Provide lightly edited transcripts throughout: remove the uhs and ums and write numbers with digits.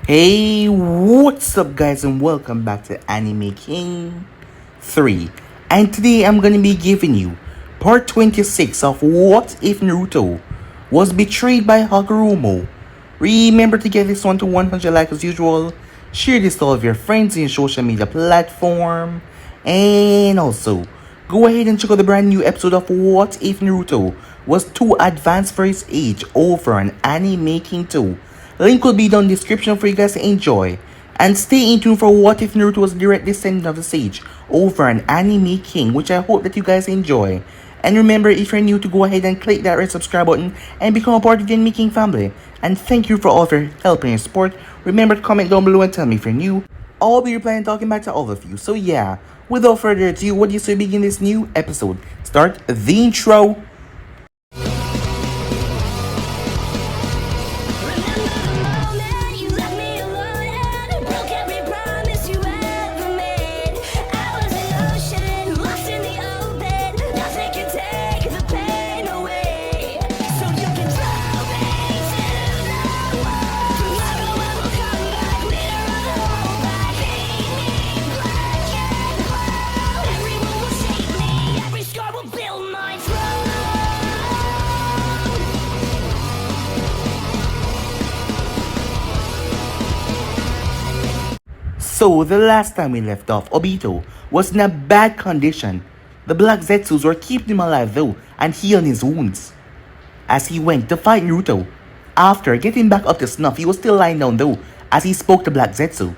Hey, what's up guys and welcome back to Anime King 3. And today I'm gonna be giving you part 26 of What If Naruto Was Betrayed by Hagoromo. Remember to get this one to 100 likes as usual, share this to all of your friends in your social media platform, and also go ahead and check out the brand new episode of What If Naruto Was Too Advanced for His Age over on Anime King 2. Link will be down in the description for you guys to enjoy. And stay in tune for What If Naruto Was Direct Descendant of the Sage over on Anime King, which I hope that you guys enjoy. And remember, if you're new, to go ahead and click that red subscribe button and become a part of the Anime King family. And thank you for all of your help and your support. Remember to comment down below and tell me if you're new. I'll be replying and talking back to all of you. So yeah, without further ado, what do you say we begin this new episode? Start the intro. So, the last time we left off, Obito was in a bad condition. The Black Zetsus were keeping him alive though and healing his wounds. As he went to fight Naruto, after getting back up to snuff, he was still lying down though as he spoke to Black Zetsu.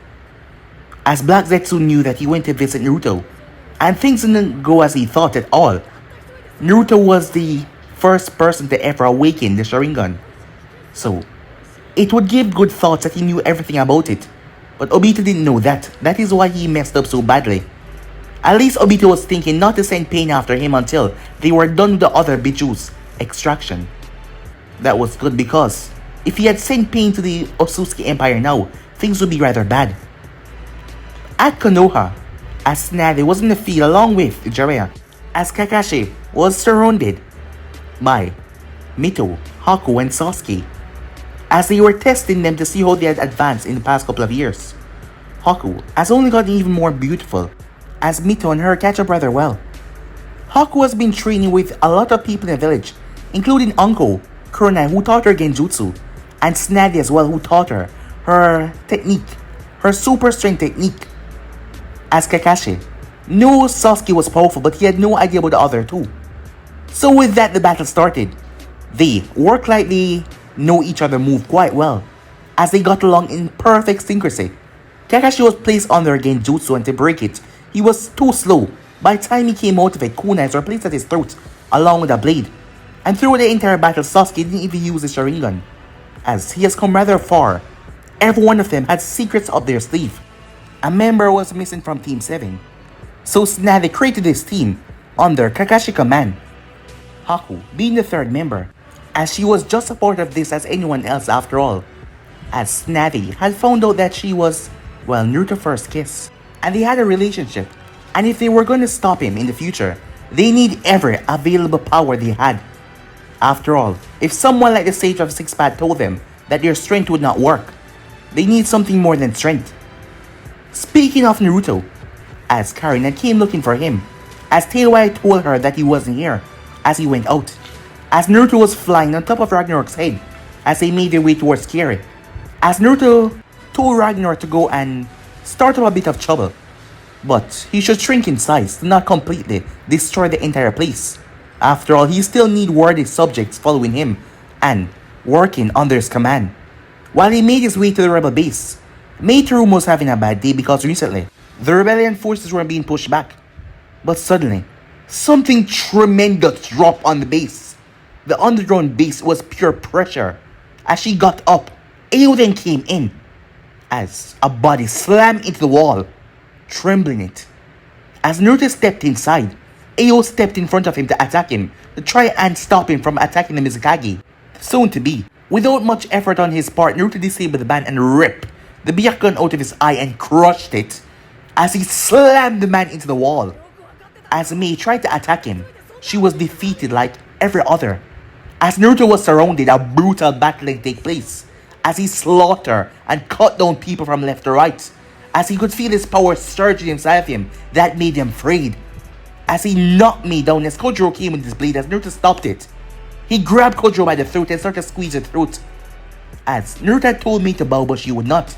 As Black Zetsu knew that he went to visit Naruto, and things didn't go as he thought at all. Naruto was the first person to ever awaken the Sharingan. So, it would give good thoughts that he knew everything about it. But Obito didn't know that. That is why he messed up so badly. At least Obito was thinking not to send Pain after him until they were done with the other Biju's extraction. That was good because if he had sent Pain to the Otsutsuki Empire now, things would be rather bad. At Konoha, as Tsunade was in the field along with Jiraiya, as Kakashi was surrounded by Mito, Haku, and Sasuke, as they were testing them to see how they had advanced in the past couple of years. Haku has only gotten even more beautiful, as Mito and her catch up rather well. Haku has been training with a lot of people in the village, including Uncle, Kurenai, who taught her Genjutsu, and Tsunade as well, who taught her technique, her super strength technique. As Kakashi knew Sasuke was powerful, but he had no idea about the other two. So with that, the battle started. They worked like they know each other move quite well, as they got along in perfect synchrony. Kakashi was placed under Genjutsu, and to break it, he was too slow. By the time he came out of it, kunais were placed at his throat, along with a blade. And through the entire battle, Sasuke didn't even use his Sharingan, as he has come rather far. Every one of them had secrets up their sleeve. A member was missing from Team 7, so Tsunade created this team under Kakashi command. Haku being the third member, as she was just as part of this as anyone else after all, as Tsunade had found out that she was, well, Naruto's first kiss, and they had a relationship, and if they were going to stop him in the future, they need every available power they had. After all, if someone like the Sage of Six Paths told them that their strength would not work, they need something more than strength. Speaking of Naruto, as Karina came looking for him, as Tailwind told her that he wasn't here, as he went out, as Naruto was flying on top of Ragnarok's head, as they made their way towards Kiri, as Naruto told Ragnar to go and start up a bit of trouble, but he should shrink in size to not completely destroy the entire place. After all, he still need worthy subjects following him and working under his command. While he made his way to the rebel base, Meiterum was having a bad day because recently, the rebellion forces were being pushed back. But suddenly, something tremendous dropped on the base. The underground base was pure pressure. As she got up, Ayo then came in, as a body slammed into the wall, trembling it. As Naruto stepped inside, Ayo stepped in front of him to attack him, to try and stop him from attacking the Mizukage, soon to be. Without much effort on his part, Naruto disabled the man and ripped the Byakugan out of his eye and crushed it, as he slammed the man into the wall. As Mei tried to attack him, she was defeated like every other. As Naruto was surrounded, a brutal battling take place, as he slaughtered and cut down people from left to right, as he could feel his power surging inside of him that made him afraid. As he knocked me down as Kojiro came with his blade, as Naruto stopped it. He grabbed Kojiro by the throat and started squeezing his throat. As Naruto had told me to bow, but she would not.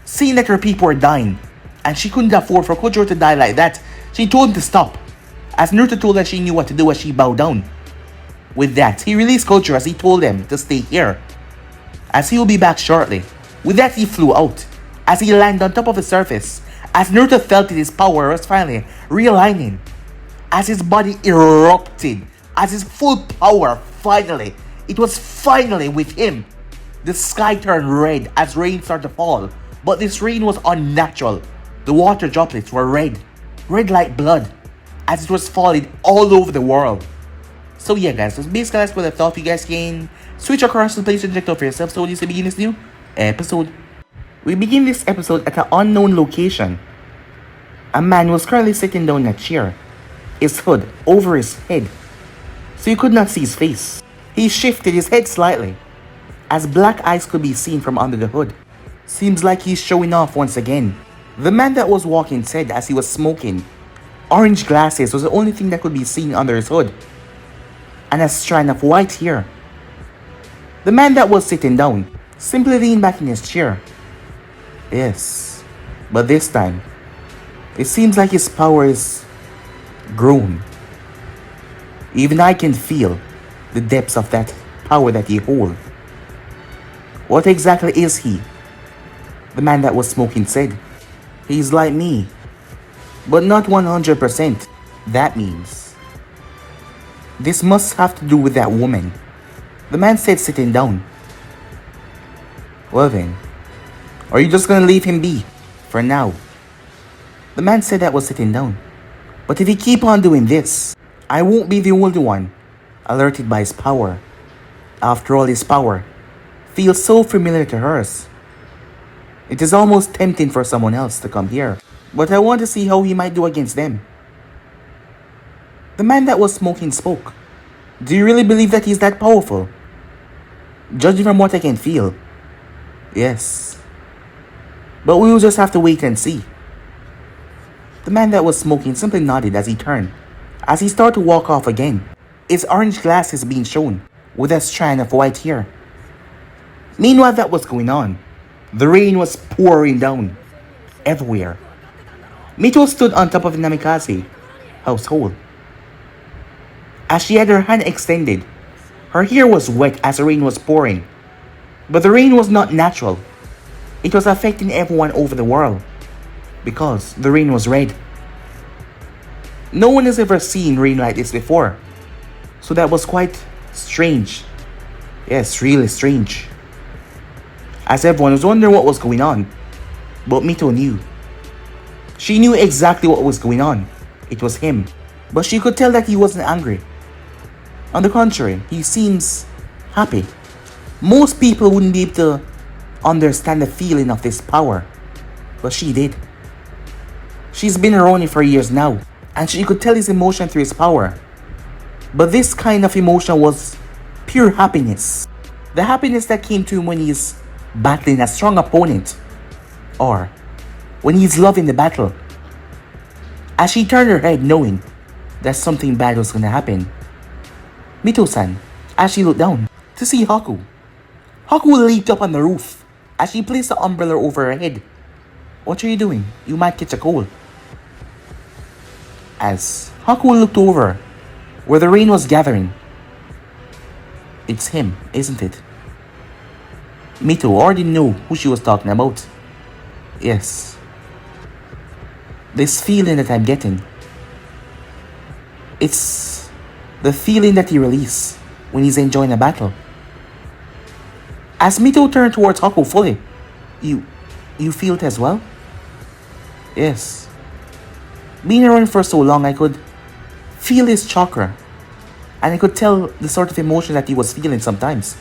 Seeing that her people were dying, and she couldn't afford for Kojiro to die like that, she told him to stop. As Naruto told her she knew what to do as she bowed down. With that, he released Kojiro as he told them to stay here, as he will be back shortly. With that, he flew out, as he landed on top of the surface, as Naruto felt that his power was finally realigning, as his body erupted, as his full power finally, it was finally with him. The sky turned red as rain started to fall, but this rain was unnatural. The water droplets were red like blood, as it was falling all over the world. So yeah guys, so basically that's what I thought. You guys can switch across the place and check out for yourself. So this will begin this new episode. We begin this episode at an unknown location. A man was currently sitting down in a chair, his hood over his head, so you could not see his face. He shifted his head slightly, as black eyes could be seen from under the hood. Seems like he's showing off once again. The man that was walking said as he was smoking, orange glasses was the only thing that could be seen under his hood, and a strand of white hair. The man that was sitting down simply leaned back in his chair. Yes, but this time, it seems like his power is grown. Even I can feel the depths of that power that he holds. What exactly is he? The man that was smoking said. He's like me, but not 100%. That means this must have to do with that woman. The man said, sitting down. Well then, are you just gonna leave him be for now? The man said that was sitting down. But if he keep on doing this, I won't be the only one alerted by his power. After all, his power feels so familiar to hers. It is almost tempting for someone else to come here, but I want to see how he might do against them. The man that was smoking spoke. Do you really believe that he's that powerful? Judging from what I can feel, yes. But we will just have to wait and see. The man that was smoking simply nodded as he turned, as he started to walk off again, his orange glasses being shown with a strand of white hair. Meanwhile, that was going on. The rain was pouring down everywhere. Mito stood on top of the Namikaze household. As she had her hand extended, her hair was wet as the rain was pouring. But the rain was not natural. It was affecting everyone over the world, because the rain was red. No one has ever seen rain like this before, so that was quite strange. Yes, really strange. As everyone was wondering what was going on, but Mito knew. She knew exactly what was going on. It was him, but she could tell that he wasn't angry. On the contrary, he seems happy. Most people wouldn't be able to understand the feeling of this power, but she did. She's been around him for years now, and she could tell his emotion through his power. But this kind of emotion was pure happiness. The happiness that came to him when he's battling a strong opponent, or when he's loving the battle. As she turned her head knowing that something bad was gonna happen, Mito-san, as she looked down to see Haku. Haku leaped up on the roof as she placed the umbrella over her head. What are you doing? You might catch a cold. As Haku looked over where the rain was gathering. It's him, isn't it? Mito already knew who she was talking about. Yes. This feeling that I'm getting, it's the feeling that he releases when he's enjoying a battle. As Mito turned towards Haku fully, you feel it as well? Yes. Being around for so long, I could feel his chakra, and I could tell the sort of emotion that he was feeling sometimes.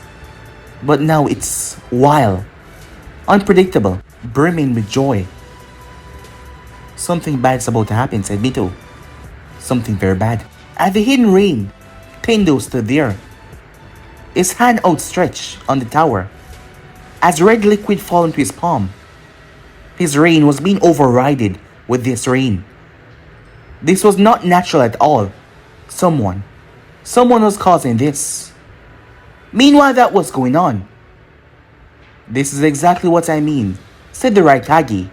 But now it's wild, unpredictable, brimming with joy. Something bad's about to happen, said Mito. Something very bad. At the hidden rain, Tendo stood there, his hand outstretched on the tower, as red liquid fell into his palm. His reign was being overridden with this rain. This was not natural at all. Someone was causing this. Meanwhile, that was going on. This is exactly what I mean, said the Raikage.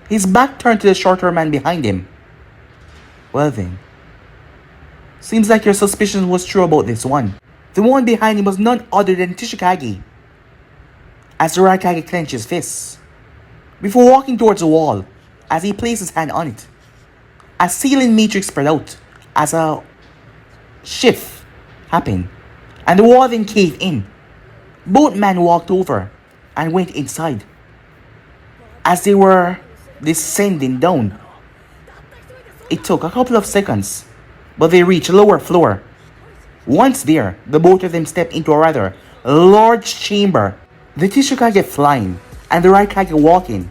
His back turned to the shorter man behind him. Well then, seems like your suspicion was true about this one. The one behind him was none other than Tishikage. As the Raikage clenched his fists, before walking towards the wall, as he placed his hand on it, a sealing matrix spread out as a shift happened, and the wall then caved in. Both men walked over and went inside. As they were descending down, it took a couple of seconds, but they reached a lower floor. Once there, the both of them stepped into a rather large chamber. The Tishikage flying and the Raikage walking.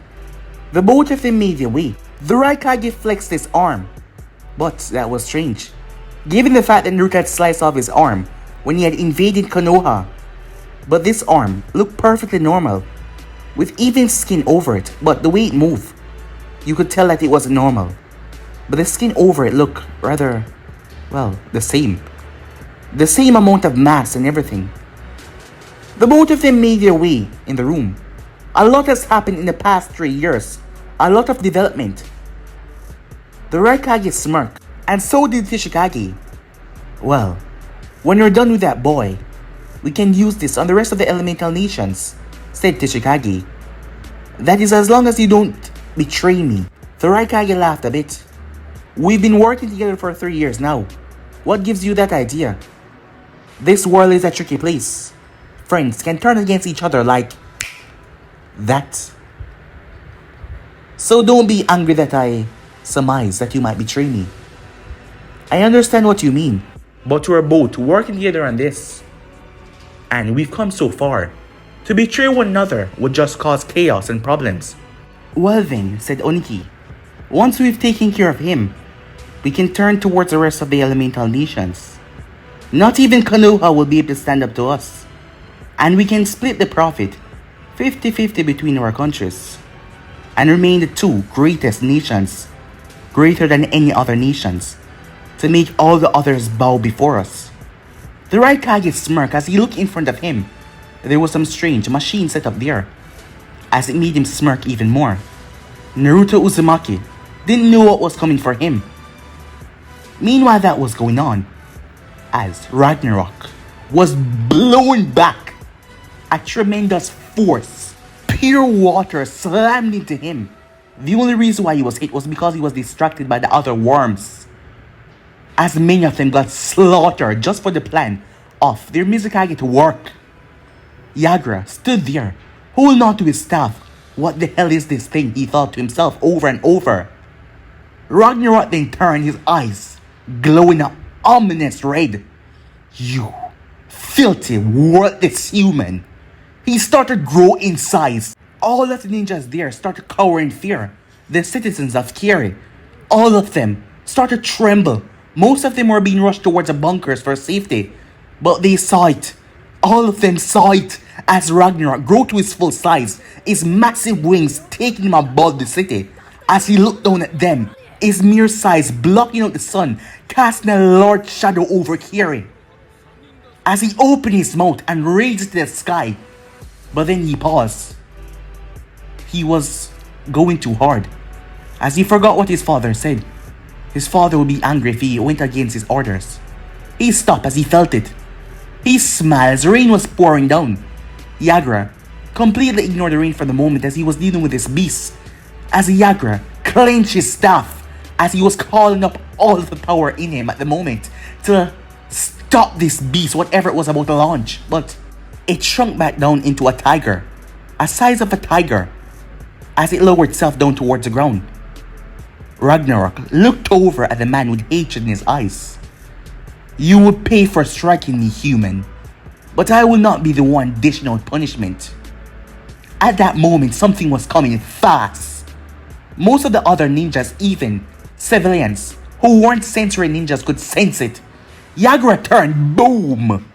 The both of them made their way. The Raikage flexed his arm, but that was strange, given the fact that Naruto had sliced off his arm when he had invaded Konoha. But this arm looked perfectly normal, with even skin over it, but the way it moved, you could tell that it wasn't normal. But the skin over it looked rather, well, the same. The same amount of mass and everything. The both of them made their way in the room. A lot has happened in the past 3 years. A lot of development. The Raikage smirked, and so did Tishikage. Well, when you're done with that boy, we can use this on the rest of the elemental nations, said Tishikage. That is as long as you don't betray me. The Raikage laughed a bit. We've been working together for 3 years now. What gives you that idea? This world is a tricky place. Friends can turn against each other like that. So don't be angry that I surmise that you might betray me. I understand what you mean, but we're both working together on this. And we've come so far. To betray one another would just cause chaos and problems. Well then, said Oniki, once we've taken care of him, we can turn towards the rest of the elemental nations. Not even Konoha will be able to stand up to us. And we can split the profit 50-50 between our countries and remain the two greatest nations, greater than any other nations, to make all the others bow before us. The Raikage smirked as he looked in front of him. There was some strange machine set up there, as it made him smirk even more. Naruto Uzumaki didn't know what was coming for him. Meanwhile, that was going on, as Ragnarok was blown back. A tremendous force, pure water slammed into him. The only reason why he was hit was because he was distracted by the other worms, as many of them got slaughtered just for the plan of their Mizukage to work. Yagra stood there, holding on to his staff. What the hell is this thing, he thought to himself over and over. Ragnarok then turned, his eyes glowing an ominous red. You filthy, worthless human. He started to grow in size. All of the ninjas there started to cower in fear. The citizens of Kiri, all of them, started to tremble. Most of them were being rushed towards the bunkers for safety. But they saw it. All of them saw it as Ragnarok grew to his full size, his massive wings taking him above the city. As he looked down at them, his mere size blocking out the sun, casting a large shadow over Kiri. As he opened his mouth and raised it to the sky, but then he paused. He was going too hard, as he forgot what his father said. His father would be angry if he went against his orders. He stopped as he felt it. He smiled as rain was pouring down. Yagra completely ignored the rain for the moment as he was dealing with this beast. As Yagra clenched his staff, as he was calling up all of the power in him at the moment to stop this beast, whatever it was about to launch. But it shrunk back down into a tiger, a size of a tiger, as it lowered itself down towards the ground. Ragnarok looked over at the man with hatred in his eyes. You would pay for striking me, human, but I will not be the one dishing out punishment. At that moment, something was coming fast. Most of the other ninjas, even civilians who weren't sensory ninjas, could sense it. Yagra turned, boom!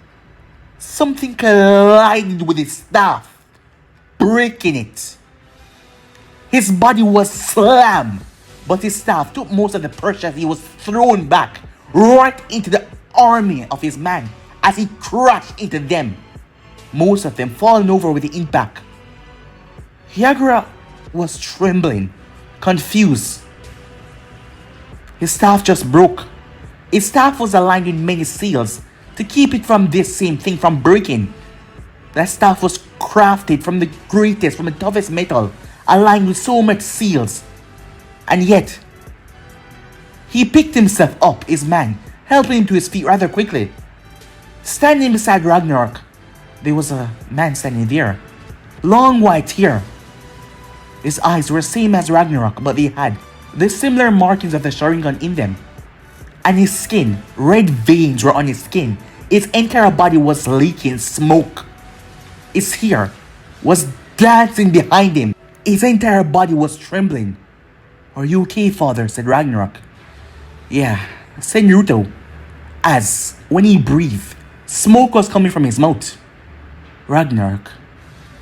Something collided with his staff. breaking it. His body was slammed, but his staff took most of the pressure as he was thrown back right into the army of his man as he crashed into them, most of them falling over with the impact. Hagoromo was trembling, confused. His staff just broke. His staff was aligned with many seals to keep it from this same thing from breaking. That staff was crafted from the greatest, from the toughest metal, aligned with so much seals. And yet, he picked himself up, his man, helping him to his feet rather quickly. Standing beside Ragnarok, there was a man standing there. Long white hair. His eyes were same as Ragnarok, but they had the similar markings of the Sharingan in them. And his skin, red veins were on his skin. His entire body was leaking smoke. His hair was dancing behind him. His entire body was trembling. "Are you okay, father?" said Ragnarok. "Yeah," said Naruto, as when he breathed, smoke was coming from his mouth. "Ragnarok,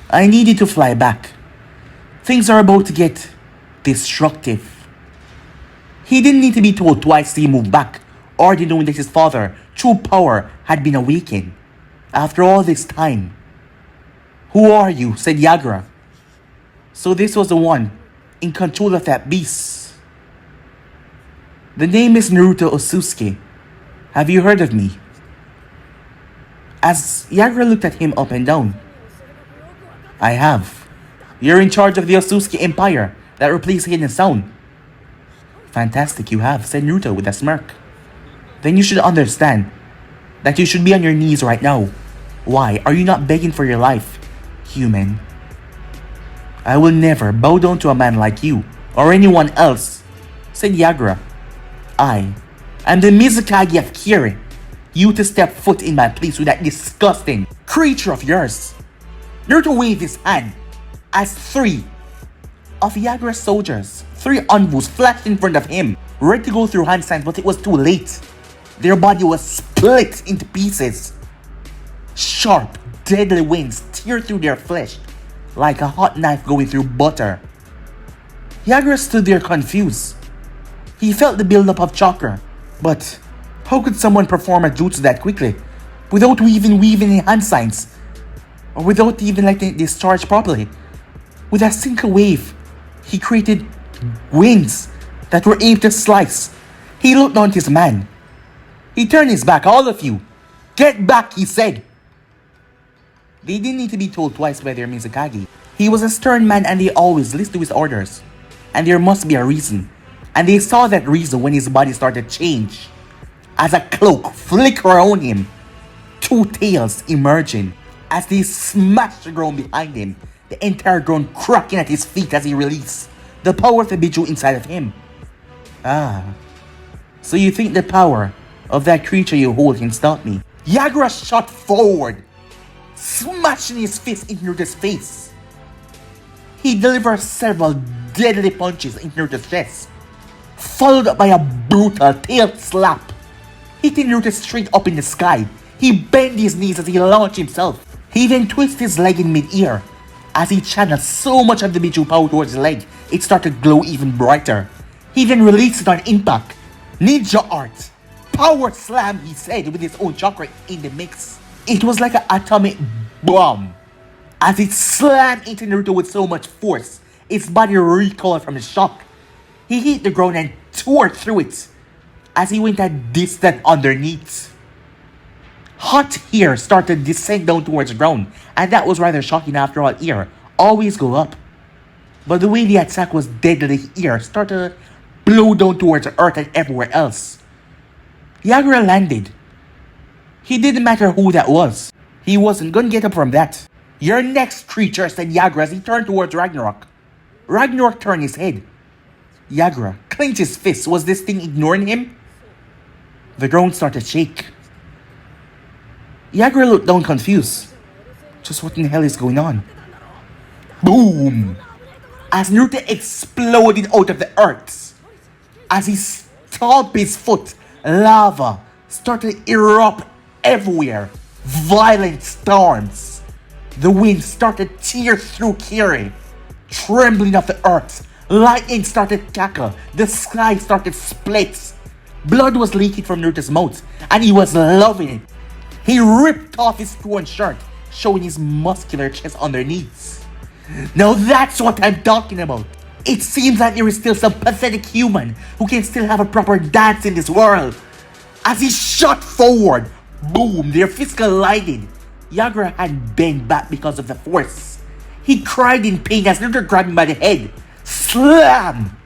I needed to fly back. Things are about to get destructive." He didn't need to be told twice to move back, already knowing that his father, true power, had been awakened. After all this time. "Who are you?" said Hagoromo. So this was the one in control of that beast. "The name is Naruto Osusuke. Have you heard of me?" As Hagoromo looked at him up and down. "I have. You're in charge of the Osusuke Empire that replaced Hidden Sound." "Fantastic, you have," said Naruto with a smirk. "Then you should understand that you should be on your knees right now. Why are you not begging for your life, human?" "I will never bow down to a man like you or anyone else," said Hagoromo. "I am the Mizukage of Kirin. You to step foot in my place with that disgusting creature of yours." Naruto waved his hand as three of Hagoromo's soldiers, three envoys, flashed in front of him, ready to go through hand signs, but it was too late. Their body was split into pieces. Sharp, deadly winds teared through their flesh like a hot knife going through butter. Hagoromo stood there confused. He felt the buildup of chakra, but how could someone perform a jutsu that quickly without even weaving in hand signs, or without even letting it discharge properly? With a single wave, he created wings that were aimed to slice. He looked down at his man. He turned his back. "All of you, get back," he said. They didn't need to be told twice by their Mizukage. He was a stern man and they always listened to his orders. And there must be a reason. And they saw that reason when his body started to change. As a cloak flickered around him, two tails emerging. As they smashed the ground behind him, the entire ground cracking at his feet as he released the power of the Biju inside of him. "Ah, so you think the power of that creature you hold can stop me?" Hagoromo shot forward, smashing his fist into Naruto's face. He delivered several deadly punches into Naruto's chest, followed up by a brutal tail slap, hitting Naruto straight up in the sky. He bent his knees as he launched himself. He then twisted his leg in mid-air. As he channeled so much of the Biju power towards his leg, it started to glow even brighter. He then released it on impact. "Ninja art! Power slam," he said with his own chakra in the mix. It was like an atomic bomb. As it slammed into Naruto with so much force, his body recoiled from the shock. He hit the ground and tore through it as he went a distance underneath. Hot hair started to descend down towards the ground, and that was rather shocking. After all, air always go up. But the way the attack was deadly, air started to blow down towards the earth and everywhere else. Hagoromo landed. He didn't matter who that was. He wasn't gonna get up from that. "Your next creature," said Hagoromo as he turned towards Ragnarok. Ragnarok turned his head. Hagoromo clenched his fist. Was this thing ignoring him? The ground started to shake. Hagoromo looked down confused. Just what in the hell is going on? Boom! As Naruto exploded out of the earth. As he stomped his foot, lava started to erupt everywhere. Violent storms. The wind started to tear through Kiri, trembling of the earth. Lightning started to cackle. The sky started to split. Blood was leaking from Naruto's mouth, and he was loving it. He ripped off his torn shirt, showing his muscular chest underneath. Now that's what I'm talking about. It seems like there is still some pathetic human who can still have a proper dance in this world. As he shot forward, boom, their fists collided. Yagura had bent back because of the force. He cried in pain as Naruto grabbed him by the head. Slam!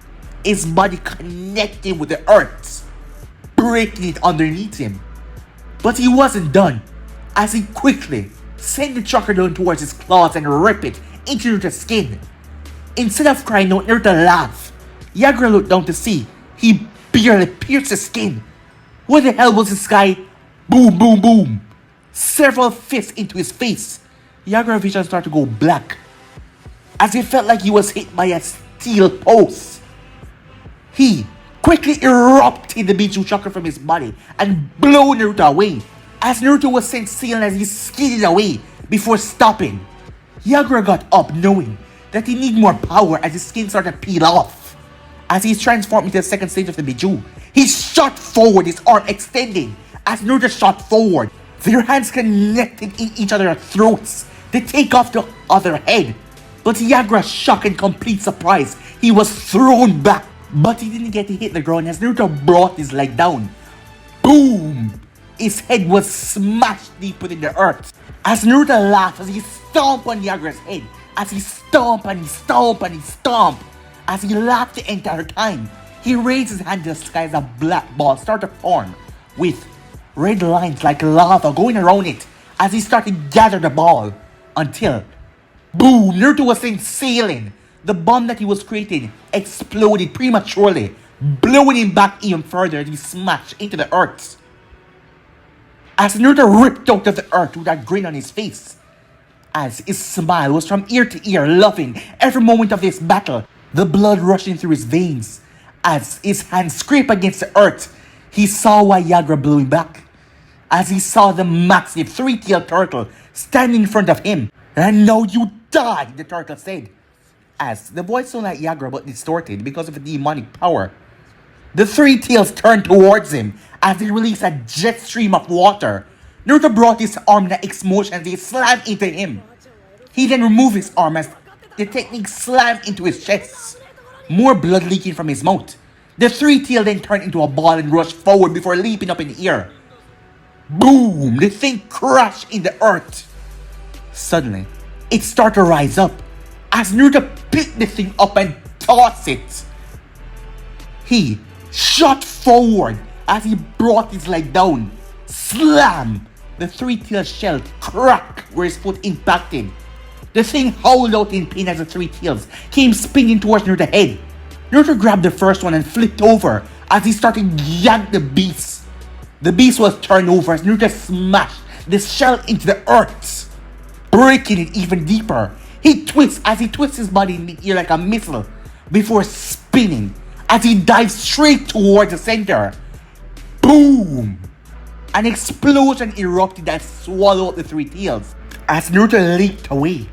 His body connected with the earth, breaking it underneath him. But he wasn't done, as he quickly sent the chakra down towards his claws and ripped it into Naruto's skin. Instead of crying out, Naruto laughed. Yagura looked down to see he barely pierced his skin. What the hell was this guy? Boom, boom, boom. Several fists into his face. Yagura's vision started to go black, as he felt like he was hit by a steel post. He quickly erupted the Bijuu chakra from his body and blew Naruto away. As Naruto was sent sailing as he skidded away before stopping, Yagura got up knowing that he needed more power as his skin started to peel off. As he transformed into the second stage of the Bijuu, he shot forward, his arm extending. As Naruto shot forward, their hands connected in each other's throats to take off the other head. But Yagura's shock and complete surprise, he was thrown back. But he didn't get to hit the ground as Naruto brought his leg down. Boom! His head was smashed deep within the earth. As Naruto laughed as he stomped on Yagura's head. As he stomped and he stomped and he stomped. As he laughed the entire time, he raised his hand to the sky as a black ball started to form, with red lines like lava going around it as he started to gather the ball, until, boom, Naruto was sent sailing. The bomb that he was creating exploded prematurely, blowing him back even further as he smashed into the earth. As Naruto ripped out of the earth with a grin on his face, as his smile was from ear to ear, loving every moment of this battle, the blood rushing through his veins. As his hands scraped against the earth, he saw why Yagura blew him back. As he saw the massive three-tailed turtle standing in front of him. "And now you die," the turtle said. As the voice sounded like Yagura but distorted because of the demonic power. The three tails turned towards him as he released a jet stream of water. Naruto brought his arm in an X motion as he slammed into him. He then removed his arm as the technique slammed into his chest. More blood leaking from his mouth. The three tail then turned into a ball and rushed forward before leaping up in the air. Boom! The thing crashed in the earth. Suddenly, it started to rise up as Naruto picked the thing up and tossed it. He shot forward as he brought his leg down. Slam! The three-tailed shell cracked where his foot impacted. The thing howled out in pain as the three tails came spinning towards Naruto's head. Naruto grabbed the first one and flipped over as he started to yank the beast. The beast was turned over as Naruto smashed the shell into the earth, breaking it even deeper. He twists as he twists his body in the air like a missile before spinning as he dives straight towards the center. Boom! An explosion erupted that swallowed the three tails as Naruto leaped away.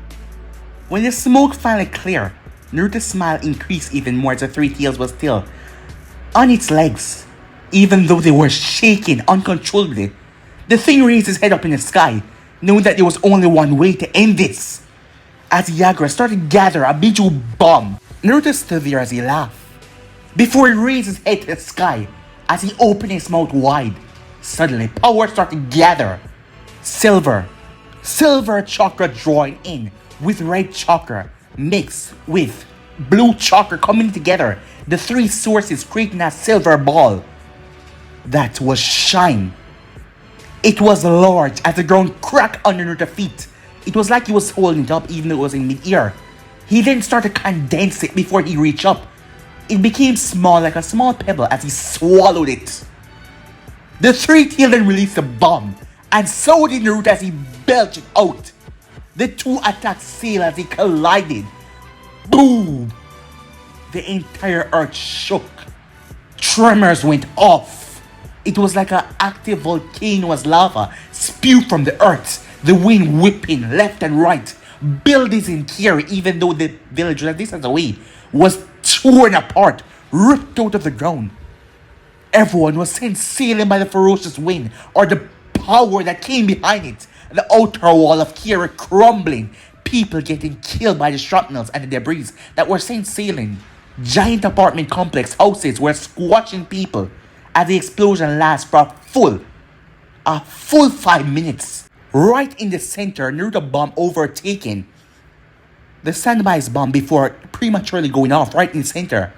When the smoke finally cleared, Naruto's smile increased even more as the three tails was still on its legs, even though they were shaking uncontrollably. The thing raised his head up in the sky, knowing that there was only one way to end this. As Yagura started to gather a Bijuu bomb, Naruto stood there as he laughed, before he raised his head to the sky as he opened his mouth wide. Suddenly, power started to gather. Silver chakra drawing in with red chakra mixed with blue chakra coming together. The three sources creating a silver ball that was shine. It was large as the ground cracked under Naruto's feet. It was like he was holding it up even though it was in mid-air. He then started to condense it before he reached up. It became small like a small pebble as he swallowed it. The three-tailed then released the bomb, and so did Naruto as he belched it out. The two attacks sailed as they collided. Boom! The entire earth shook. Tremors went off. It was like an active volcano as lava spewed from the earth. The wind whipping left and right. Buildings in Kiri, even though the village was a distance away, was torn apart, ripped out of the ground. Everyone was sent sailing by the ferocious wind or the power that came behind it. The outer wall of Kira crumbling, people getting killed by the shrapnels and the debris that were sent sailing. Giant apartment complex houses were squashing people as the explosion lasted for a full 5 minutes. Right in the center, near the bomb overtaken. The sandbag's bomb before prematurely going off right in the center,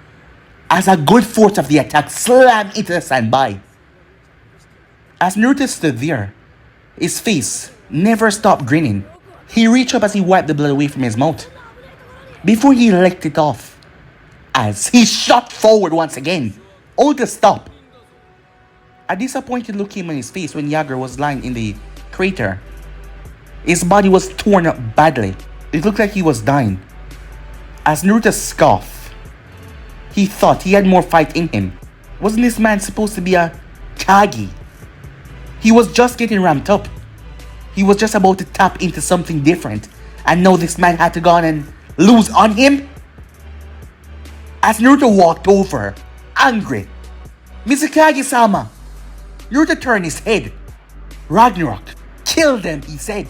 as a good force of the attack slammed into the sandbag. As Naruto stood there, his face never stopped grinning. He reached up as he wiped the blood away from his mouth, before he licked it off, as he shot forward once again, only to stop. A disappointed look came on his face when Yager was lying in the crater. His body was torn up badly. It looked like he was dying. As Naruto scoffed, he thought he had more fight in him. Wasn't this man supposed to be a Kage? He was just getting ramped up. He was just about to tap into something different, and now this man had to go on and lose on him? As Naruto walked over, angry, "Mizukage-sama!" Naruto turned his head. "Ragnarok, kill them," he said.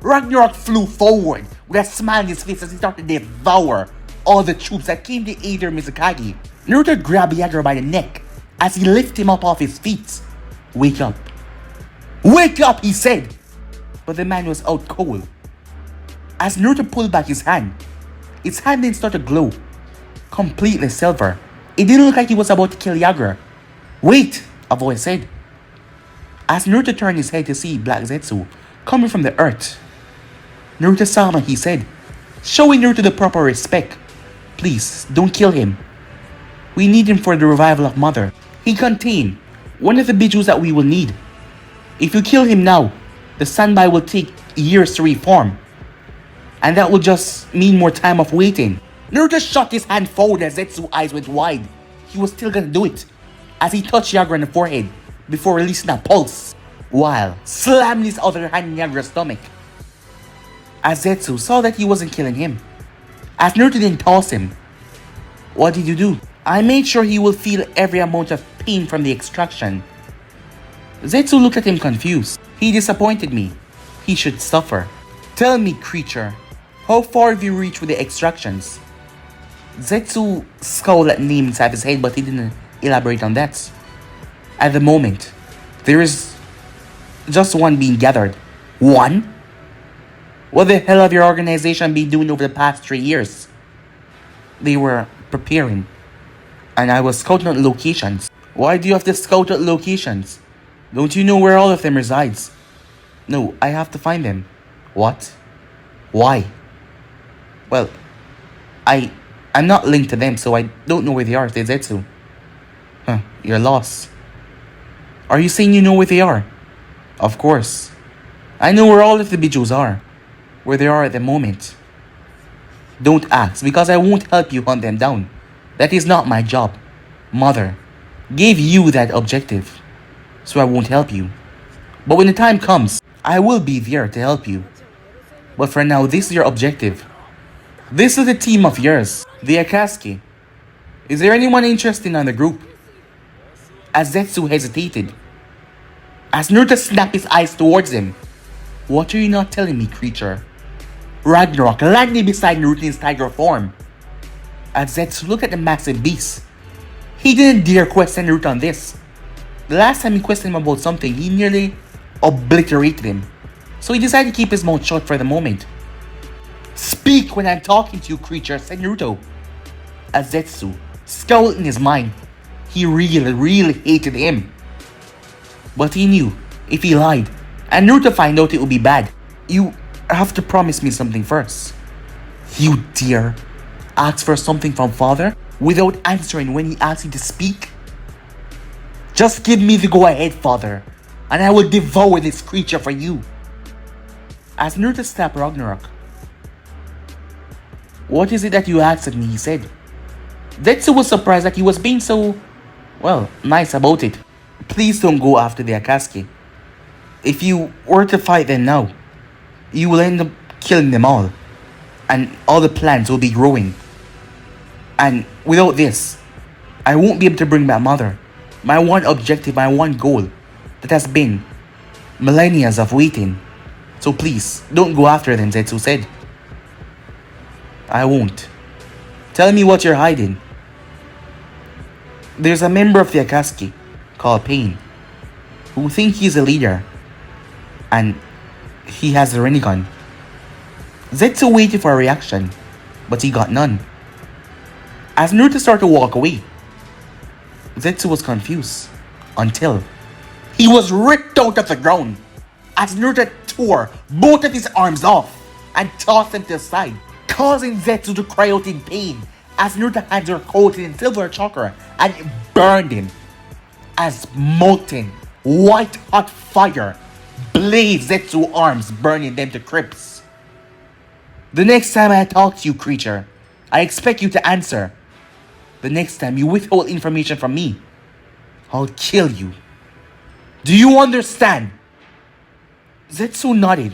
Ragnarok flew forward with a smile on his face as he started to devour all the troops that came to aid their Mizukage. Naruto grabbed Yagura by the neck as he lifted him up off his feet. "Wake up. Wake up," he said. But the man was out cold. As Naruto pulled back his hand then started to glow, completely silver. It didn't look like he was about to kill Yagura. "Wait," a voice said. As Naruto turned his head to see Black Zetsu coming from the earth. "Naruto-sama," he said, showing Naruto the proper respect. "Please, don't kill him. We need him for the revival of Mother. He contains one of the bijus that we will need. If you kill him now, the Sanbai will take years to reform. And that will just mean more time of waiting." Naruto shot his hand forward as Zetsu's eyes went wide. He was still gonna do it, as he touched Yagura on the forehead before releasing a pulse, while slamming his other hand in Yagura's stomach. As Zetsu saw that he wasn't killing him, as Naruto didn't toss him. "What did you do?" "I made sure he will feel every amount of pain from the extraction." Zetsu looked at him confused. "He disappointed me. He should suffer." "Tell me, creature, how far have you reached with the extractions?" Zetsu scowled at the name inside his head, but he didn't elaborate on that. "At the moment, there is just one being gathered." "One? What the hell have your organization been doing over the past 3 years?" "They were preparing, and I was scouting out locations." "Why do you have to scout out locations? Don't you know where all of them resides?" "No, I have to find them." "What? Why?" "Well, I'm not linked to them, so I don't know where they are," said Zetsu. "Huh, you're lost." "Are you saying you know where they are?" "Of course. I know where all of the bijus are. Where they are at the moment." "Don't ask, because I won't help you hunt them down. That is not my job. Mother gave you that objective, so I won't help you. But when the time comes, I will be there to help you. But for now, this is your objective. This is the team of yours, the Akatsuki. Is there anyone interested in the group?" As Zetsu hesitated, as Naruto snapped his eyes towards him. "What are you not telling me, creature?" Ragnarok landed beside Naruto in his tiger form. As Zetsu looked at the massive beast, he didn't dare question Naruto on this. The last time he questioned him about something, he nearly obliterated him. So he decided to keep his mouth shut for the moment. "Speak when I'm talking to you, creature," said Naruto. As Zetsu scowled in his mind. He really hated him. But he knew if he lied and Naruto find out, it would be bad. "You have to promise me something first." "You dare ask for something from father without answering when he asks you to speak?" "Just give me the go-ahead, father, and I will devour this creature for you." As Naruto slapped Ragnarok. "What is it that you asked of me?" he said. Zetsu was surprised that he was being so, nice about it. "Please don't go after the Akatsuki. If you were to fight them now, you will end up killing them all. And all the plants will be growing. And without this, I won't be able to bring back Mother. My one objective, my one goal that has been millennia of waiting. So please, don't go after them, Zetsu said. I won't. Tell me what you're hiding. There's a member of the Akatsuki called Pain who think he's a leader and he has a Rinnegan. Zetsu waited for a reaction, but he got none. As Naruto started to walk away, Zetsu was confused until he was ripped out of the ground as Naruto tore both of his arms off and tossed them to the side, causing Zetsu to cry out in pain as Naruto's hands were coated in silver chakra and it burned him as molten white hot fire blazed Zetsu's arms, burning them to crisp. The next time I talk to you, creature, I expect you to answer. The next time you withhold information from me, I'll kill you. Do you understand? Zetsu nodded.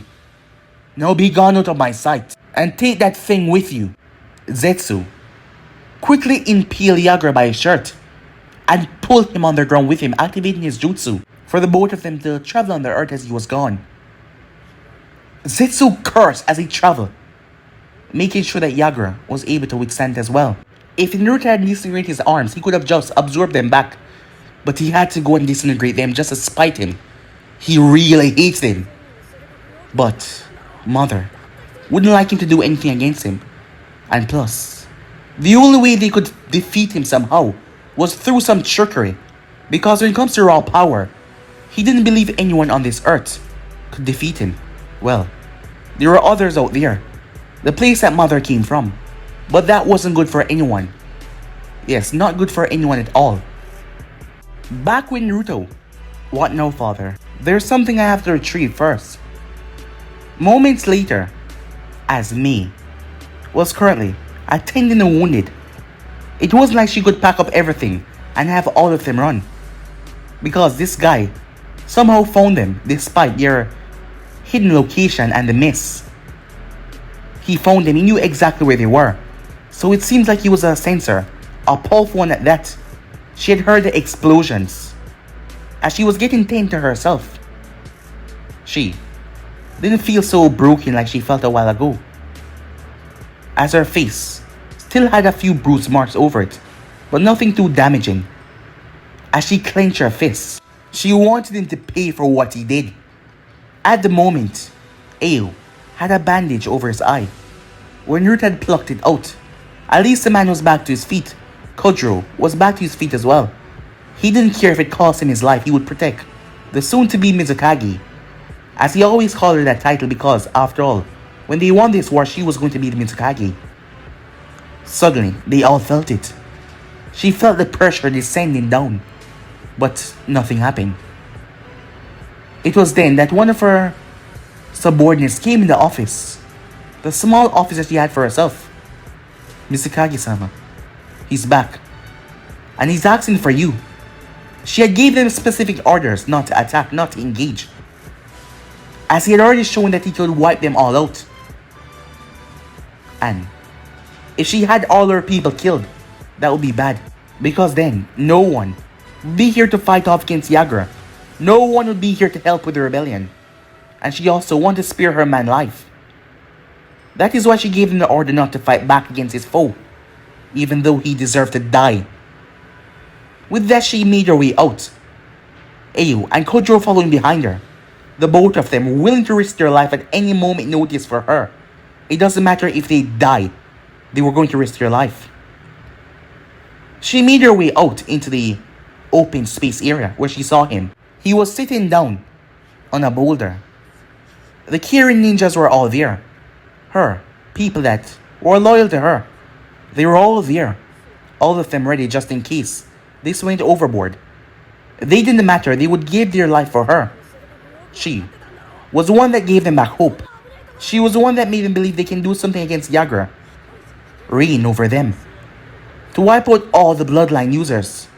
Now be gone out of my sight and take that thing with you. Zetsu quickly impaled Yagura by his shirt and pulled him underground with him, activating his jutsu for the both of them to travel on the earth as he was gone. Zetsu cursed as he traveled, making sure that Yagura was able to withstand as well. If Naruto had disintegrated his arms, he could have just absorbed them back. But he had to go and disintegrate them just to spite him. He really hates him. But Mother wouldn't like him to do anything against him. And plus, the only way they could defeat him somehow was through some trickery. Because when it comes to raw power, he didn't believe anyone on this earth could defeat him. Well, there were others out there. The place that Mother came from. But that wasn't good for anyone. Yes, not good for anyone at all. Back with Naruto. What now, father? There's something I have to retrieve first. Moments later, as Mei was currently attending the wounded, it wasn't like she could pack up everything and have all of them run. Because this guy somehow found them despite their hidden location and the miss. He found them, he knew exactly where they were. So it seems like he was a sensor, a powerful one at that. She had heard the explosions. As she was getting tamed to herself, she didn't feel so broken like she felt a while ago. As her face still had a few bruise marks over it, but nothing too damaging. As she clenched her fists, she wanted him to pay for what he did. At the moment, Ao had a bandage over his eye. When Naruto had plucked it out, at least the man was back to his feet. Kojiro was back to his feet as well. He didn't care if it cost him his life, he would protect the soon-to-be Mizukage, as he always called her that title because, after all, when they won this war, she was going to be the Mizukage. Suddenly, they all felt it. She felt the pressure descending down, but nothing happened. It was then that one of her subordinates came in the office, the small office that she had for herself. Mizukage-sama, he's back, and he's asking for you. She had gave them specific orders not to attack, not to engage, as he had already shown that he could wipe them all out. And if she had all her people killed, that would be bad, because then no one would be here to fight off against Yagura. No one would be here to help with the rebellion, and she also wanted to spare her man life. That is why she gave him the order not to fight back against his foe, even though he deserved to die. With that, she made her way out, Ao and Kojiro following behind her. The both of them were willing to risk their life at any moment notice for her. It doesn't matter if they die, they were going to risk their life. She made her way out into the open space area where she saw him. He was sitting down on a boulder. The Kirin ninjas were all there. Her people that were loyal to her. They were all there. All of them ready just in case this went overboard. They didn't matter, they would give their life for her. She was the one that gave them back hope. She was the one that made them believe they can do something against Yagura. Reign over them. To wipe out all the bloodline users.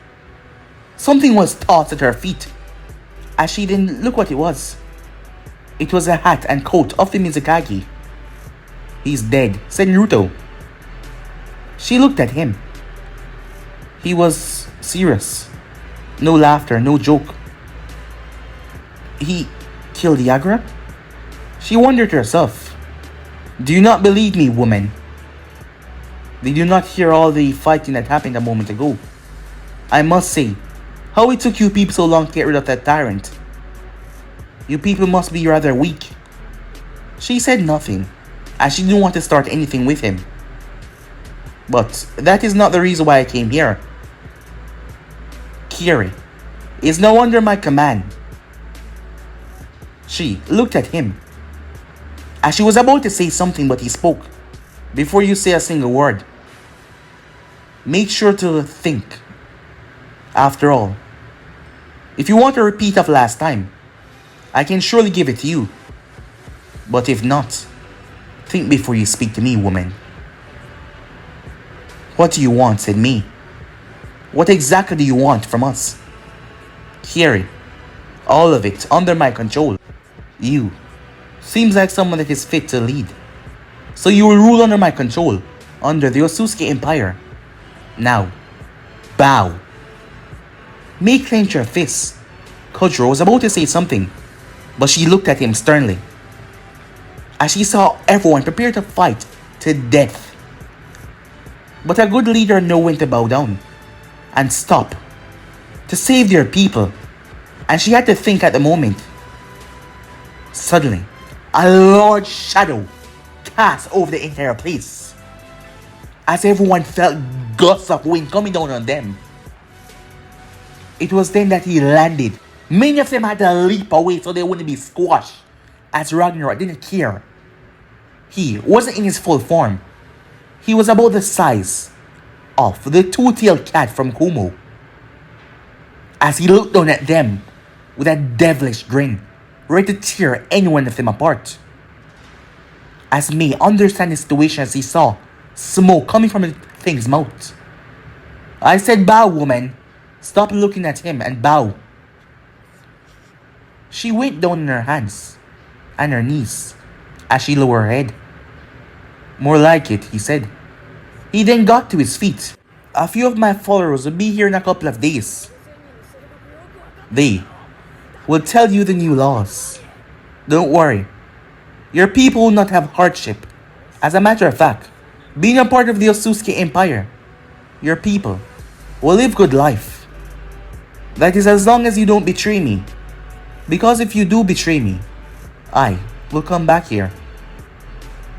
Something was tossed at her feet. As she didn't look what it was. It was a hat and coat of the Mizukage. He's dead, said Naruto. She looked at him. He was serious. No laughter, no joke. He killed Yagura? She wondered herself. Do you not believe me, woman? Did you not hear all the fighting that happened a moment ago? I must say, how it took you people so long to get rid of that tyrant. You people must be rather weak. She said nothing, as she didn't want to start anything with him. But that is not the reason why I came here. Kiri is now under my command. She looked at him, as she was about to say something, but he spoke. Before you say a single word, make sure to think. After all, if you want a repeat of last time, I can surely give it to you. But if not, think before you speak to me, woman. What do you want, said me. What exactly do you want from us? Kiri, all of it under my control. You seems like someone that is fit to lead. So you will rule under my control, under the Otsutsuki Empire. Now, bow. May clenched her fists. Kojiro was about to say something, but she looked at him sternly, as she saw everyone prepare to fight to death. But a good leader knows when to bow down and stop to save their people, and she had to think at the moment. Suddenly, a large shadow cast over the entire place, as everyone felt gusts of wind coming down on them. It was then that he landed. Many of them had to leap away so they wouldn't be squashed, as Ragnarok didn't care. He wasn't in his full form. He was about the size of the two-tailed cat from Kumo, as he looked down at them with a devilish grin, ready to tear any one of them apart. As May understand the situation as he saw smoke coming from the thing's mouth. I said bow, woman. Stop looking at him and bow. She went down on her hands and her knees as she lowered her head. More like it, he said. He then got to his feet. A few of my followers will be here in a couple of days. They will tell you the new laws. Don't worry. Your people will not have hardship. As a matter of fact, being a part of the Otsutsuki Empire, your people will live good life. That is as long as you don't betray me. Because if you do betray me, I will come back here.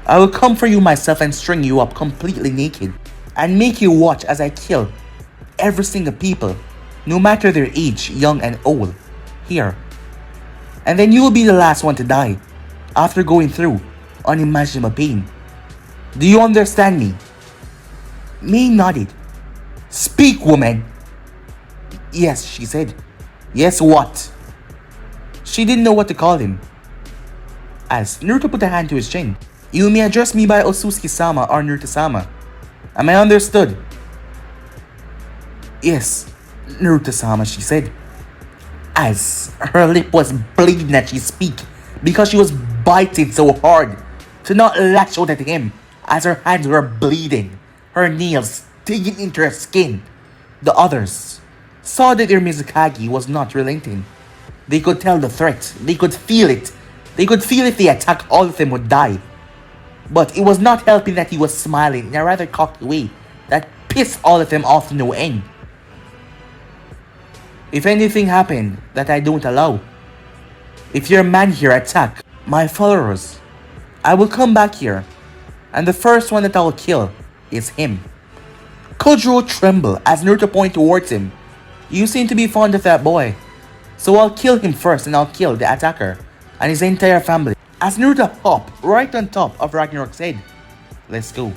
I will come for you myself and string you up completely naked and make you watch as I kill every single people, no matter their age, young and old, here. And then you will be the last one to die after going through unimaginable pain. Do you understand me? May nodded. Speak, woman. Yes, she said. Yes, what? She didn't know what to call him. As Naruto put a hand to his chin. You may address me by Otsutsuki-sama or Naruto-sama. Am I understood? Yes, Naruto-sama, she said, as her lip was bleeding as she spoke, because she was biting so hard to not lash out at him, as her hands were bleeding, her nails digging into her skin. The others saw that their Mizukage was not relenting. They could tell the threat. They could feel it. They could feel if they attacked, all of them would die. But it was not helping that he was smiling in a rather cocky way that pissed all of them off to no end. If anything happened that I don't allow, if your man here attack my followers, I will come back here, and the first one that I will kill is him. Kojiro trembled as Naruto pointed towards him. You seem to be fond of that boy, so I'll kill him first and I'll kill the attacker and his entire family. As Naruto hopped right on top of Ragnarok's head. Let's go.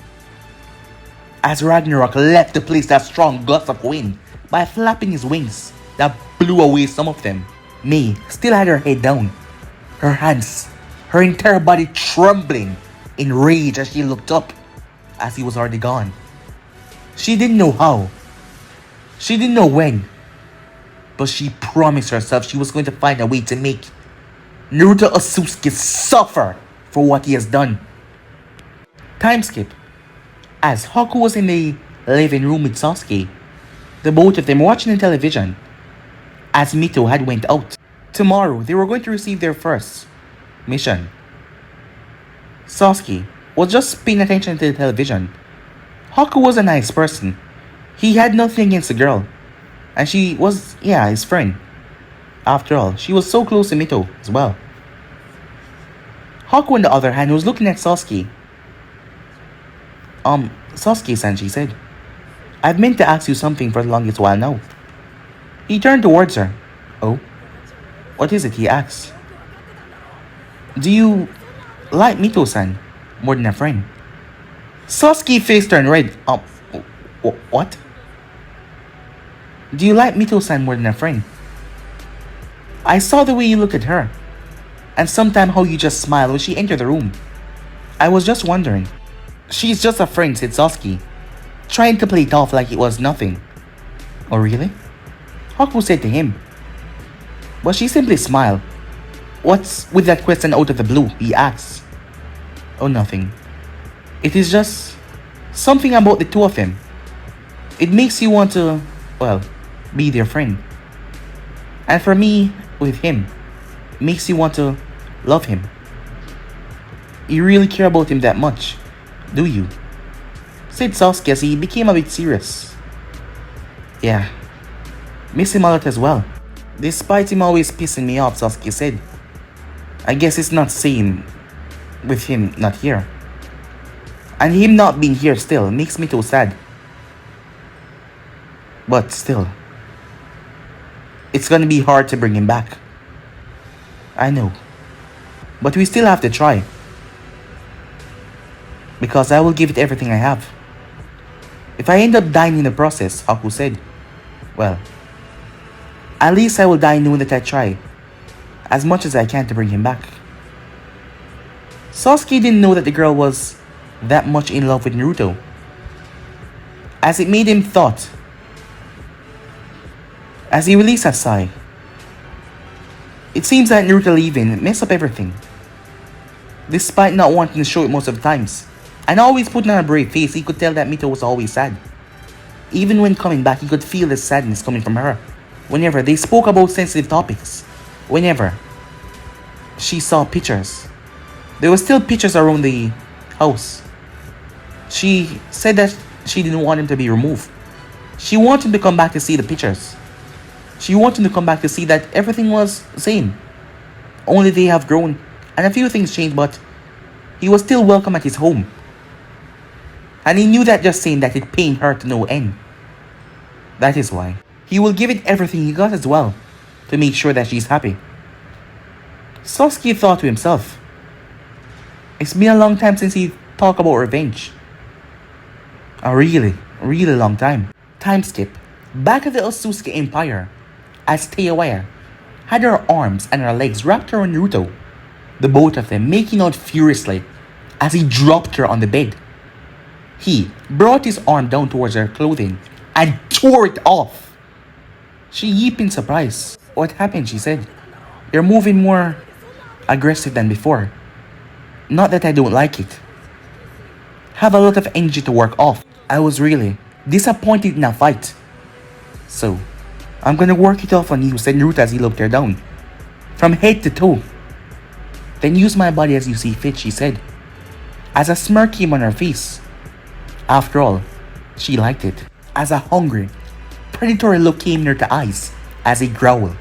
As Ragnarok left the place that strong gust of wind by flapping his wings that blew away some of them. May still had her head down, her hands, her entire body trembling in rage as she looked up as he was already gone. She didn't know how. She didn't know when. But she promised herself she was going to find a way to make Naruto Otsutsuki suffer for what he has done. Time skip. As Haku was in the living room with Sasuke, the both of them were watching the television as Mito had went out. Tomorrow, they were going to receive their first mission. Sasuke was just paying attention to the television. Haku was a nice person. He had nothing against the girl. And she was, his friend. After all, she was so close to Mito as well. Haku, on the other hand, was looking at Sasuke. Sasuke-san, she said. I've meant to ask you something for the longest while now. He turned towards her. Oh? What is it? He asked. Do you like Mito-san more than a friend? Sasuke's face turned red. What? Do you like Mito-san more than a friend? I saw the way you looked at her. And sometimes how you just smiled when she entered the room. I was just wondering. She's just a friend, said Sasuke, trying to play it off like it was nothing. Oh really? Haku said to him. But she simply smiled. What's with that question out of the blue? He asked. Oh, nothing. It is just something about the two of them. It makes you want to, be their friend. And for me, with him, makes you want to love him. You really care about him that much, do you? Said Sasuke as he became a bit serious. Yeah, miss him a lot as well. Despite him always pissing me off, Sasuke said. I guess it's not same with him not here. And him not being here still makes me too sad. But still, it's gonna be hard to bring him back. I know. But we still have to try. Because I will give it everything I have. If I end up dying in the process, Haku said, well, at least I will die knowing that I try as much as I can to bring him back. Sasuke didn't know that the girl was that much in love with Naruto, as it made him thought. As he released a sigh. It seems that Naruto leaving messed up everything. Despite not wanting to show it most of the times, and always putting on a brave face, he could tell that Mito was always sad. Even when coming back, he could feel the sadness coming from her. Whenever they spoke about sensitive topics, whenever she saw pictures, there were still pictures around the house. She said that she didn't want him to be removed. She wanted him to come back to see the pictures. She wanted him to come back to see that everything was the same. Only they have grown and a few things changed, but he was still welcome at his home. And he knew that just saying that it pained her to no end. That is why he will give it everything he got as well to make sure that she's happy. Sasuke thought to himself, it's been a long time since he talked about revenge. A really long time. Time skip. Back at the Otsutsuki Empire, as Teiwaya had her arms and her legs wrapped around Naruto, the both of them making out furiously as he dropped her on the bed. He brought his arm down towards her clothing and tore it off. She yipped in surprise. What happened? She said. You're moving more aggressive than before. Not that I don't like it. Have a lot of energy to work off. I was really disappointed in a fight. So, I'm gonna work it off on you, said Naruto as he looked her down. From head to toe. Then use my body as you see fit, she said. As a smirk came on her face. After all, she liked it. As a hungry, predatory look came in her eyes as he growled.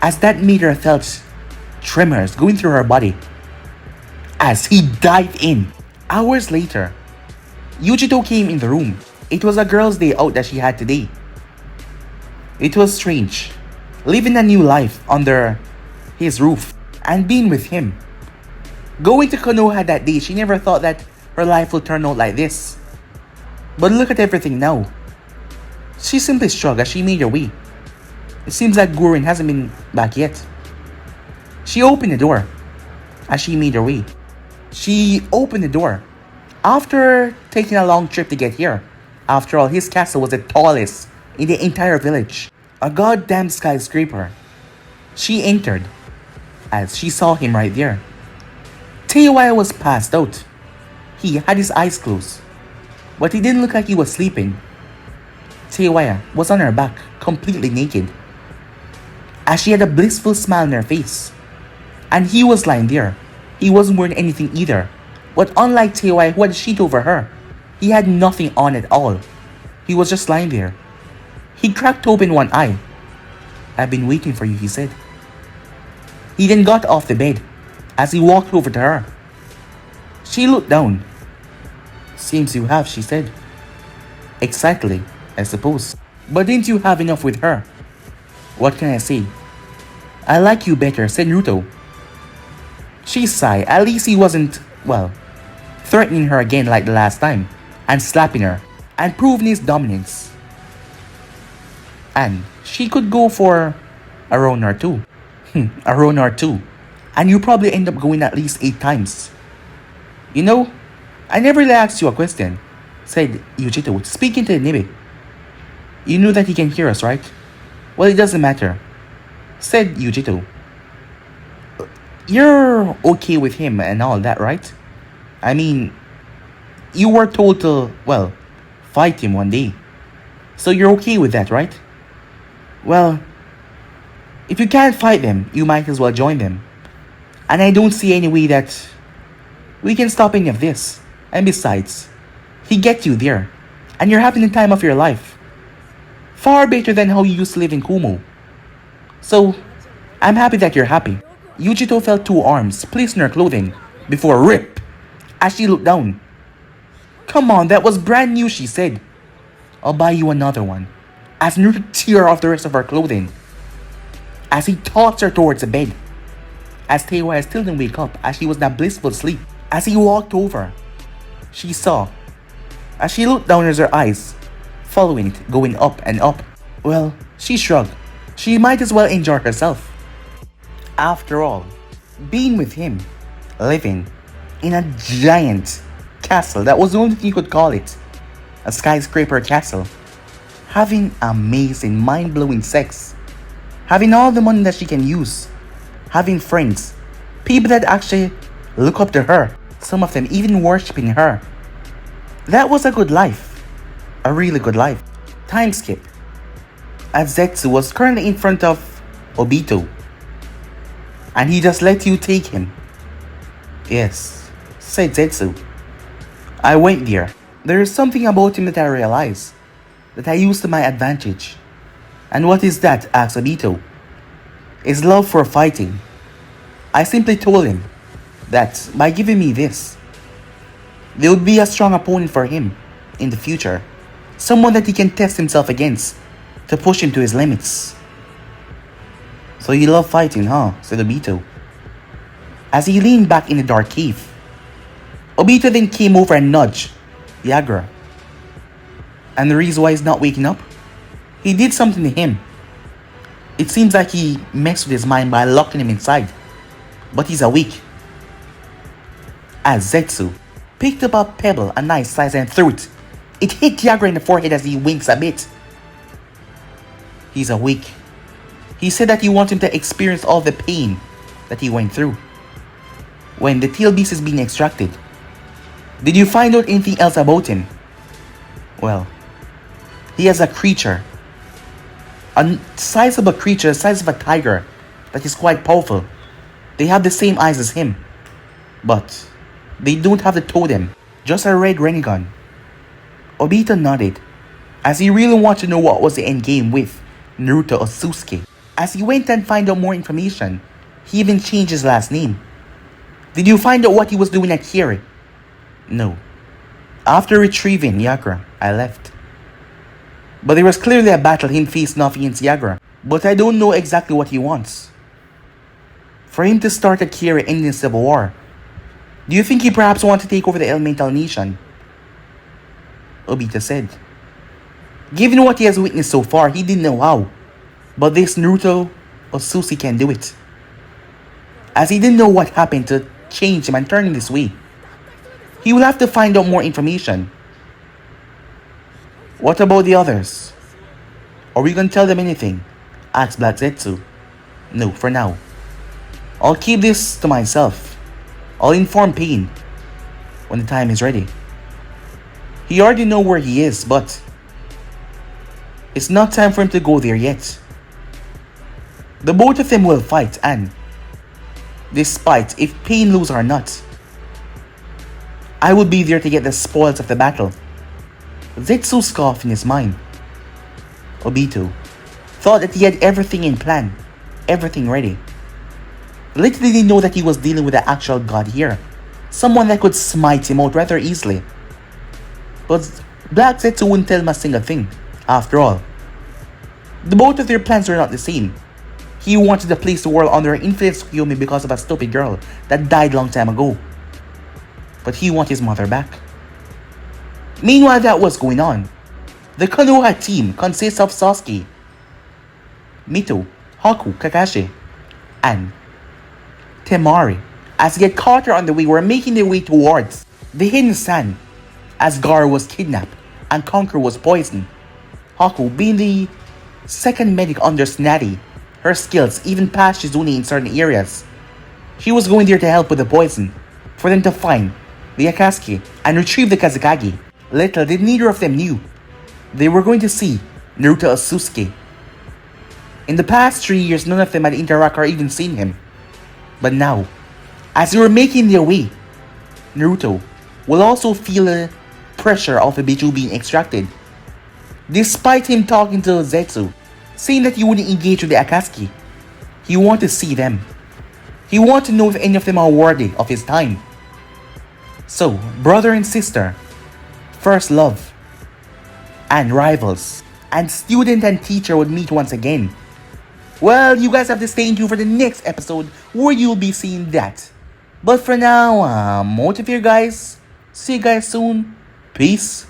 As that made her felt tremors going through her body. As he dived in. Hours later, Yujito came in the room. It was a girl's day out that she had today. It was strange, living a new life under his roof and being with him. Going to Konoha that day, she never thought that her life would turn out like this. But look at everything now. She simply shrugged as she made her way. It seems like Gurin hasn't been back yet. She opened the door as she made her way. She opened the door after taking a long trip to get here. After all, his castle was the tallest in the entire village. A goddamn skyscraper. She entered. as she saw him right there. Teiwaya was passed out. He had his eyes closed, but he didn't look like he was sleeping. Teiwaya was on her back, completely naked, as she had a blissful smile on her face. And he was lying there. He wasn't wearing anything either. But unlike Teiwaya, who had a sheet over her, he had nothing on at all. He was just lying there. He cracked open one eye. "I've been waiting for you," he said. He then got off the bed as he walked over to her. She looked down. "Seems you have," she said. "Exactly, I suppose. But didn't you have enough with her?" "What can I say? I like you better," said Naruto. She sighed. At least he wasn't, well, threatening her again like the last time, and slapping her, and proving his dominance. And she could go for a round or two. A round or two. And you probably end up going at least 8 times. "You know, I never really asked you a question," said Yujito, speaking to Nibe. "You knew that he can hear us, right?" "Well, it doesn't matter," said Yujito. "You're okay with him and all that, right? I mean, you were told to, well, fight him one day. So you're okay with that, right?" "Well, if you can't fight them, you might as well join them. And I don't see any way that we can stop any of this. And besides, he gets you there, and you're having the time of your life. Far better than how you used to live in Kumo. So, I'm happy that you're happy." Yujito felt 2 arms placed in her clothing before rip as she looked down. "Come on, that was brand new," she said. "I'll buy you another one." As Naruto tear off the rest of her clothing, as he tossed her towards the bed. As Teiwaya still didn't wake up, as she was in a blissful sleep. As he walked over, she saw, as she looked down at her eyes, following it, going up and up. Well, she shrugged. She might as well enjoy herself. After all, being with him, living in a giant castle, that was the only thing you could call it. A skyscraper castle. Having amazing, mind-blowing sex. Having all the money that she can use. Having friends. People that actually look up to her. Some of them even worshipping her. That was a good life. A really good life. Time skip. As Zetsu was currently in front of Obito. And he just let you take him. "Yes," said Zetsu. "I went there. There is something about him that I realized. That I used to my advantage." "And what is that?" asked Obito. "His love for fighting. I simply told him that by giving me this, there would be a strong opponent for him in the future. Someone that he can test himself against to push him to his limits." "So you love fighting, huh?" said Obito. As he leaned back in the dark cave, Obito then came over and nudged Yagura. "And the reason why he's not waking up? He did something to him. It seems like he messed with his mind by locking him inside. But he's awake." As Zetsu picked up a pebble a nice size and threw it. It hit Yagura in the forehead as he winks a bit. "He's awake. He said that you want him to experience all the pain that he went through when the tail beast is being extracted. Did you find out anything else about him?" "Well, he has a creature. A sizable creature, the size of a tiger, that is quite powerful. They have the same eyes as him. But they don't have the totem, just a red Rinnegan." Obito nodded, as he really wanted to know what was the end game with Naruto or Sasuke. As he went and found out more information, he even changed his last name. "Did you find out what he was doing at Kiri?" "No. After retrieving Yagura, I left. But there was clearly a battle him facing off against Yagura. But I don't know exactly what he wants. For him to start a Kiri ending civil war. Do you think he perhaps wants to take over the Elemental Nation?" Obito said. Given what he has witnessed so far, he didn't know how. But this Naruto or Susi can do it. As he didn't know what happened to change him and turn him this way. He will have to find out more information. "What about the others? Are we gonna tell them anything?" asked Black Zetsu. "No, for now." I'll keep this to myself. I'll inform Pain when the time is ready. He already know where he is, but it's not time for him to go there yet. The both of them will fight, and despite if Pain lose or not, I will be there to get the spoils of the battle. Zetsu scoffed in his mind. Obito thought that he had everything in plan, everything ready. Little did he know that he was dealing with the actual god here, someone that could smite him out rather easily. But Black Zetsu wouldn't tell him a single thing. After all, the both of their plans were not the same. He wanted to place the world under infinite Tsukuyomi because of a stupid girl that died long time ago. But he wanted his mother back. Meanwhile that was going on, the Konoha team consists of Sasuke, Mito, Haku, Kakashi, and Temari. As they get caught on the way, were making their way towards the hidden sand as Gaara was kidnapped and Conqueror was poisoned. Haku, being the second medic under Tsunade, her skills even passed Shizune in certain areas. She was going there to help with the poison, for them to find the Akatsuki and retrieve the Kazekage. Little did neither of them knew they were going to see Naruto as Sasuke. In the past 3 years, none of them had interacted or even seen him. But now, as they were making their way, Naruto will also feel the pressure of the Biju being extracted. Despite him talking to Zetsu, saying that he wouldn't engage with the Akatsuki, he wanted to see them. He wanted to know if any of them are worthy of his time. So, brother and sister, first love, and rivals, and student and teacher would meet once again. Well, you guys have to stay tuned for the next episode where you'll be seeing that. But for now, I'm out of here, guys. See you guys soon. Peace.